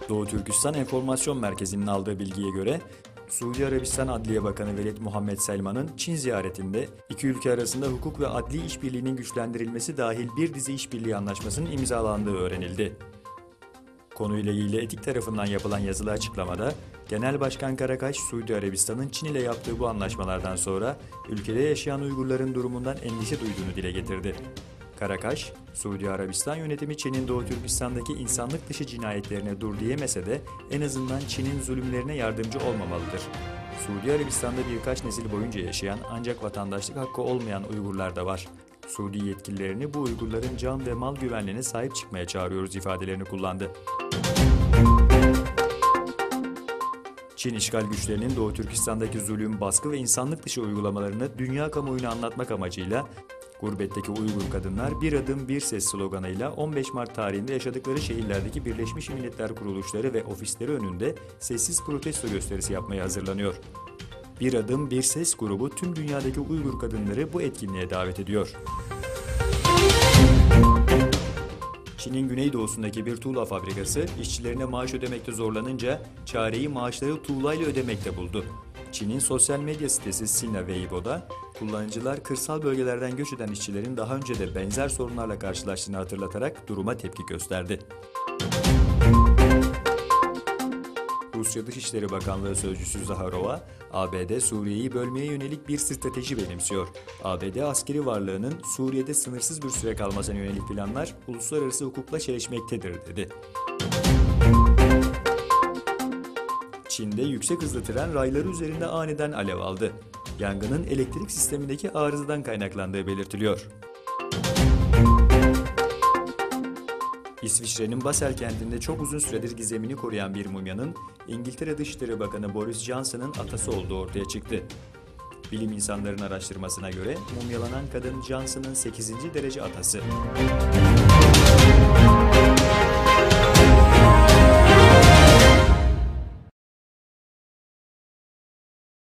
Doğu Türkistan Enformasyon Merkezi'nin aldığı bilgiye göre, Suudi Arabistan Adliye Bakanı Veled Muhammed Selman'ın Çin ziyaretinde iki ülke arasında hukuk ve adli işbirliğinin güçlendirilmesi dahil bir dizi işbirliği anlaşmasının imzalandığı öğrenildi. Konuyla ilgili etik tarafından yapılan yazılı açıklamada, Genel Başkan Karakaş, Suudi Arabistan'ın Çin ile yaptığı bu anlaşmalardan sonra ülkede yaşayan Uygurların durumundan endişe duyduğunu dile getirdi. Karakaş, Suudi Arabistan yönetimi Çin'in Doğu Türkistan'daki insanlık dışı cinayetlerine dur diyemese de en azından Çin'in zulümlerine yardımcı olmamalıdır. Suudi Arabistan'da birkaç nesil boyunca yaşayan ancak vatandaşlık hakkı olmayan Uygurlar da var. Suudi yetkililerini bu Uygurların can ve mal güvenliğine sahip çıkmaya çağırıyoruz ifadelerini kullandı. Çin işgal güçlerinin Doğu Türkistan'daki zulüm, baskı ve insanlık dışı uygulamalarını dünya kamuoyuna anlatmak amacıyla Gurbetteki Uygur Kadınlar Bir Adım Bir Ses sloganıyla 15 Mart tarihinde yaşadıkları şehirlerdeki Birleşmiş Milletler kuruluşları ve ofisleri önünde sessiz protesto gösterisi yapmaya hazırlanıyor. Bir Adım Bir Ses grubu tüm dünyadaki Uygur kadınları bu etkinliğe davet ediyor. Çin'in güneydoğusundaki bir tuğla fabrikası işçilerine maaş ödemekte zorlanınca çareyi maaşları tuğlayla ödemekte buldu. Çin'in sosyal medya sitesi Sina Weibo'da kullanıcılar kırsal bölgelerden göç eden işçilerin daha önce de benzer sorunlarla karşılaştığını hatırlatarak duruma tepki gösterdi. Rusya Dışişleri Bakanlığı Sözcüsü Zaharova, ABD Suriye'yi bölmeye yönelik bir strateji benimsiyor. ABD askeri varlığının Suriye'de sınırsız bir süre kalmasına yönelik planlar uluslararası hukukla çelişmektedir dedi. Çin'de yüksek hızlı tren rayları üzerinde aniden alev aldı. Yangının elektrik sistemindeki arızadan kaynaklandığı belirtiliyor. İsviçre'nin Basel kentinde çok uzun süredir gizemini koruyan bir mumyanın İngiltere Dışişleri Bakanı Boris Johnson'ın atası olduğu ortaya çıktı. Bilim insanlarının araştırmasına göre mumyalanan kadın Johnson'ın 8. derece atası.